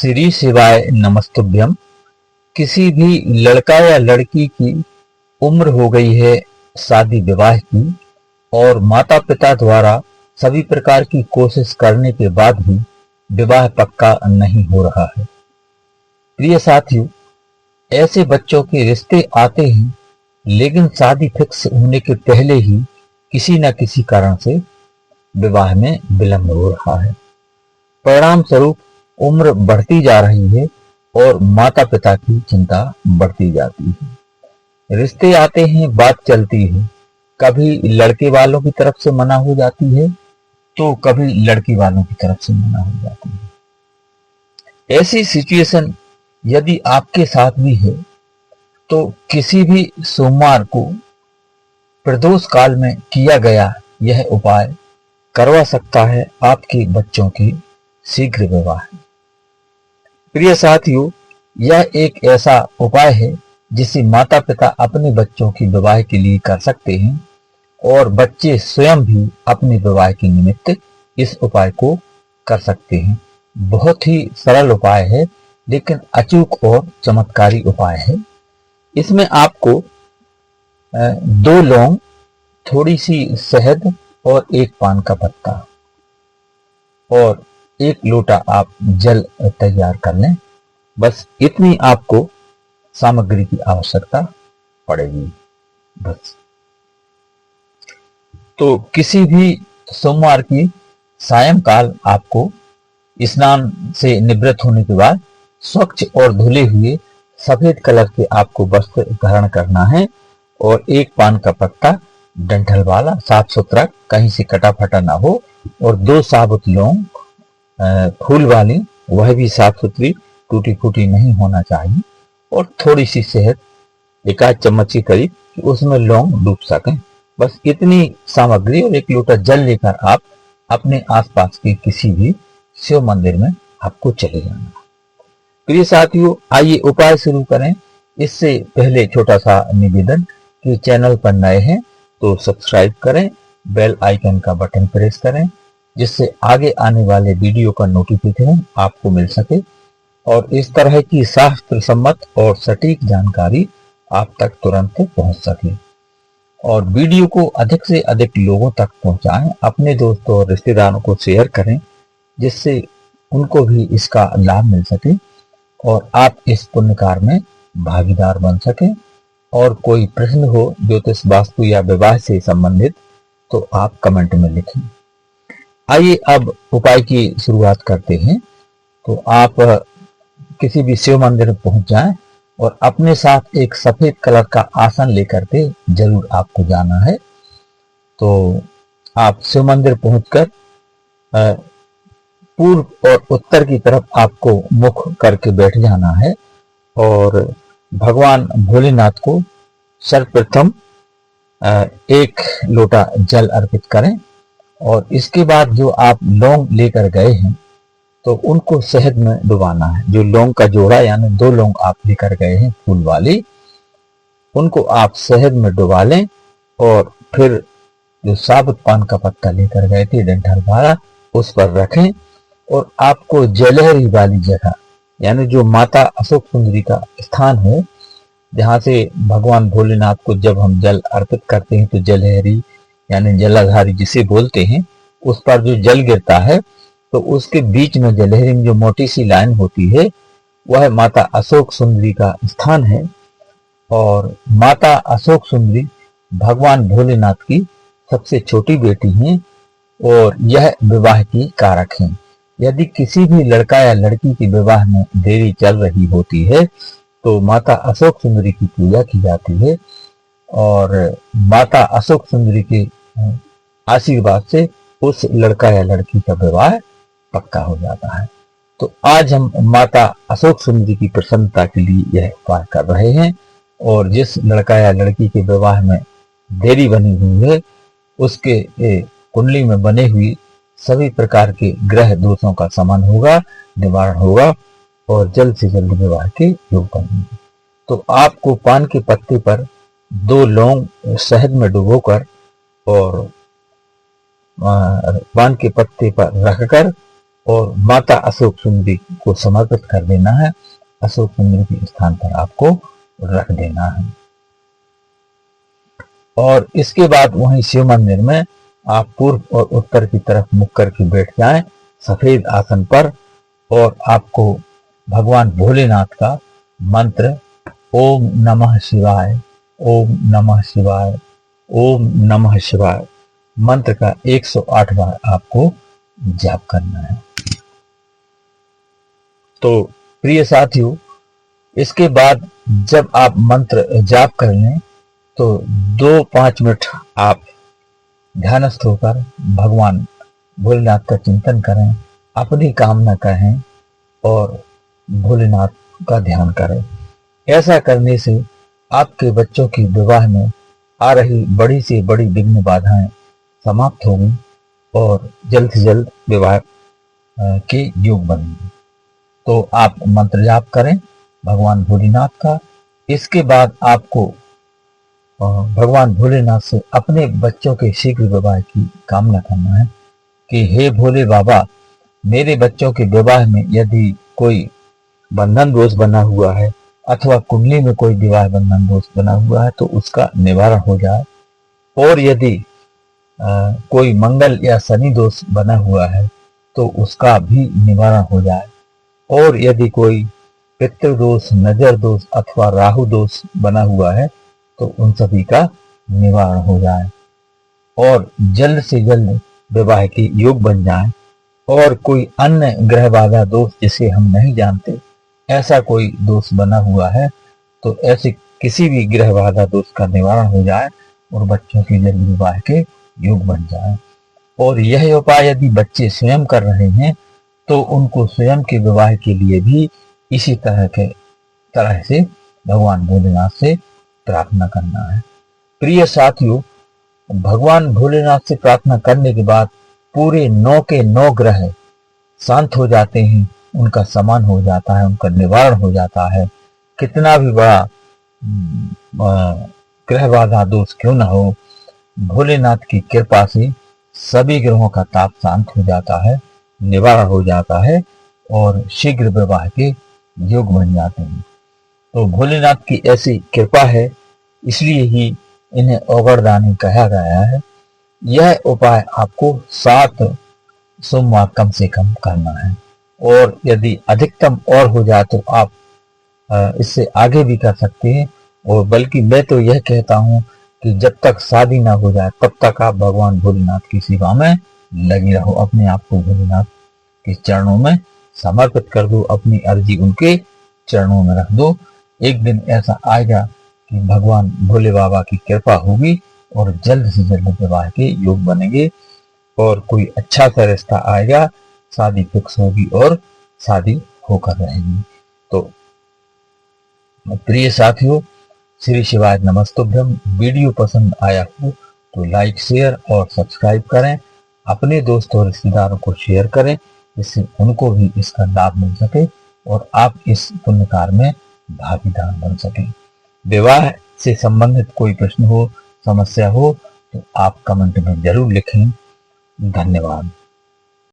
श्री शिवाय नमस्तुभ्यम। किसी भी लड़का या लड़की की उम्र हो गई है शादी विवाह की और माता पिता द्वारा सभी प्रकार की कोशिश करने के बाद भी विवाह पक्का नहीं हो रहा है। प्रिय साथियों, ऐसे बच्चों के रिश्ते आते हैं लेकिन शादी फिक्स होने के पहले ही किसी न किसी कारण से विवाह में विलंब हो रहा है। परिणाम स्वरूप उम्र बढ़ती जा रही है और माता पिता की चिंता बढ़ती जाती है। रिश्ते आते हैं, बात चलती है, कभी लड़के वालों की तरफ से मना हो जाती है तो कभी लड़की वालों की तरफ से मना हो जाती है। ऐसी सिचुएशन यदि आपके साथ भी है तो किसी भी सोमवार को प्रदोष काल में किया गया यह उपाय करवा सकता है आपके बच्चों के शीघ्र विवाह। प्रिय साथियों, यह एक ऐसा उपाय है जिसे माता पिता अपने बच्चों के विवाह के लिए कर सकते हैं और बच्चे स्वयं भी अपने विवाह के निमित्त इस उपाय को कर सकते हैं। बहुत ही सरल उपाय है लेकिन अचूक और चमत्कारी उपाय है। इसमें आपको 2 लौंग, थोड़ी सी शहद और 1 पान का पत्ता और 1 लोटा आप जल तैयार कर लें। बस इतनी आपको सामग्री की आवश्यकता पड़ेगी। बस तो किसी भी सोमवार की सायंकाल आपको स्नान से निवृत्त होने के बाद स्वच्छ और धुले हुए सफेद कलर के आपको वस्त्र धारण करना है और 1 पान का पत्ता डंठल वाला, साफ सुथरा, कहीं से कटा फटा ना हो, और 2 साबुत लौंग फूल वाली, वह भी साफ सुथरी, टूटी फूटी नहीं होना चाहिए, और थोड़ी सी शहद, 1 आध चम्मच के करीब, कि उसमें लौंग डूब सकें। बस इतनी सामग्री और 1 लोटा जल लेकर आप अपने आसपास के किसी भी शिव मंदिर में आपको चले जाना। प्रिय साथियों, आइए उपाय शुरू करें। इससे पहले छोटा सा निवेदन कि चैनल पर नए हैं तो सब्सक्राइब करें, बेल आइकन का बटन प्रेस करें जिससे आगे आने वाले वीडियो का नोटिफिकेशन आपको मिल सके और इस तरह की शास्त्र सम्मत और सटीक जानकारी आप तक तुरंत पहुंच सके। और वीडियो को अधिक से अधिक लोगों तक पहुंचाएं, अपने दोस्तों और रिश्तेदारों को शेयर करें जिससे उनको भी इसका लाभ मिल सके और आप इस पुण्य कार्य में भागीदार बन सके। और कोई प्रश्न हो ज्योतिष, वास्तु या विवाह से संबंधित तो आप कमेंट में लिखें। आइए अब उपाय की शुरुआत करते हैं। तो आप किसी भी शिव मंदिर में पहुंच जाएं और अपने साथ एक सफेद कलर का आसन लेकर के जरूर आपको जाना है। तो आप शिव मंदिर पहुंचकर पूर्व और उत्तर की तरफ आपको मुख करके बैठ जाना है और भगवान भोलेनाथ को सर्वप्रथम 1 लोटा जल अर्पित करें और इसके बाद जो आप लौंग लेकर गए हैं तो उनको शहद में डुबाना है। जो लौंग का जोड़ा यानी 2 लौंग आप लेकर गए हैं फूल वाली, उनको आप शहद में डुबा लें और फिर जो साबुत पान का पत्ता लेकर गए थे डंठल वाला, उस पर रखें और आपको जलहरी वाली जगह यानी जो माता अशोक सुंदरी का स्थान है, जहां से भगवान भोलेनाथ को जब हम जल अर्पित करते हैं तो जलहरी यानी जलाधारी जिसे बोलते हैं, उस पर जो जल गिरता है तो उसके बीच में जलहरी में जो मोटी सी लाइन होती है वह माता अशोक सुंदरी का स्थान है। और माता अशोक सुंदरी भगवान भोलेनाथ की सबसे छोटी बेटी हैं और यह विवाह की कारक हैं। यदि किसी भी लड़का या लड़की के विवाह में देरी चल रही होती है तो माता अशोक सुंदरी की पूजा की जाती है और माता अशोक सुंदरी के आशीर्वाद से उस लड़का या लड़की का विवाह पक्का हो जाता है। तो आज हम माता अशोक सुंदरी की प्रसन्नता के लिए यह उपाय कर रहे हैं और जिस लड़का या लड़की के विवाह में देरी बनी हुई है उसके कुंडली में बने हुई सभी प्रकार के ग्रह दोषों का शमन होगा, निवारण होगा और जल्द से जल्द विवाह के योग बनेंगे। तो आपको पान के पत्ते पर 2 लौंग शहद में डुबोकर और पान के पत्ते पर रखकर और माता अशोक सुंदरी को समर्पित कर देना है, अशोक कुंड के स्थान पर आपको रख देना है। और इसके बाद वहीं शिव मंदिर में आप पूर्व और उत्तर की तरफ मुख करके बैठ जाएं सफेद आसन पर, और आपको भगवान भोलेनाथ का मंत्र ओम नमः शिवाय, ओम नमः शिवाय, ओम नमः शिवाय मंत्र का 108 बार आपको जाप करना है। तो प्रिय साथियों, इसके बाद जब आप मंत्र जाप कर लें तो 2-5 मिनट आप ध्यानस्थ होकर भगवान भोलेनाथ का चिंतन करें, अपनी कामना कहें और भोलेनाथ का ध्यान करें। ऐसा करने से आपके बच्चों की विवाह में आ रही बड़ी से बड़ी विघ्न बाधाएं समाप्त होंगी और जल्द से जल्द विवाह के योग बनेंगे। तो आप मंत्र जाप करें भगवान भोलेनाथ का। इसके बाद आपको भगवान भोलेनाथ से अपने बच्चों के शीघ्र विवाह की कामना करना है कि हे भोले बाबा, मेरे बच्चों के विवाह में यदि कोई बंधन दोष बना हुआ है अथवा कुंडली में कोई विवाह बंधन दोष बना हुआ है तो उसका निवारण हो जाए, और यदि कोई मंगल या शनि दोष बना हुआ है तो उसका भी निवारण हो जाए, और यदि कोई पितृदोष, नजर दोष अथवा राहु दोष बना हुआ है तो उन सभी का निवारण हो जाए और जल्द से जल्द विवाह के योग बन जाए। और कोई अन्य ग्रह बाधा दोष जिसे हम नहीं जानते, ऐसा कोई दोष बना हुआ है तो ऐसे किसी भी ग्रह बाधा दोष का निवारण हो जाए और बच्चों के जल्द विवाह के योग बन जाए। और यह उपाय यदि बच्चे स्वयं कर रहे हैं तो उनको स्वयं के विवाह के लिए भी इसी तरह से भगवान भोलेनाथ से प्रार्थना करना है। प्रिय साथियों, भगवान भोलेनाथ से प्रार्थना करने के बाद पूरे 9 के 9 ग्रह शांत हो जाते हैं, उनका समान हो जाता है, उनका निवारण हो जाता है। कितना भी बड़ा ग्रह बाधा दोष क्यों न हो, भोलेनाथ की कृपा से सभी ग्रहों का ताप शांत हो जाता है, निवारण हो जाता है और शीघ्र विवाह के योग बन जाते हैं। तो भोलेनाथ की ऐसी कृपा है, इसलिए ही इन्हें औगरदानी कहा गया है। यह उपाय आपको 7 सोमवार कम से कम करना है, और यदि अधिकतम और हो जाए तो आप इससे आगे भी कर सकते हैं। और बल्कि मैं तो यह कहता हूं कि जब तक शादी ना हो जाए तब तक आप भगवान भोलेनाथ की सेवा में लगे रहो, अपने आप को भोलेनाथ के चरणों में समर्पित कर दो, अपनी अर्जी उनके चरणों में रख दो। एक दिन ऐसा आएगा कि भगवान भोले बाबा की कृपा होगी और जल्द से जल्द विवाह के योग बनेंगे और कोई अच्छा सा रिश्ता आएगा, शादी फिक्स होगी और शादी होकर रहेगी। तो प्रिय साथियों, श्री शिवाय नमस्तुभ्यम। वीडियो पसंद आया हो तो लाइक, शेयर और सब्सक्राइब करें, अपने दोस्तों और रिश्तेदारों को शेयर करें जिससे उनको भी इसका लाभ मिल सके और आप इस पुण्य कार्य में भागीदार बन सकें। विवाह से संबंधित कोई प्रश्न हो, समस्या हो तो आप कमेंट में जरूर लिखें। धन्यवाद।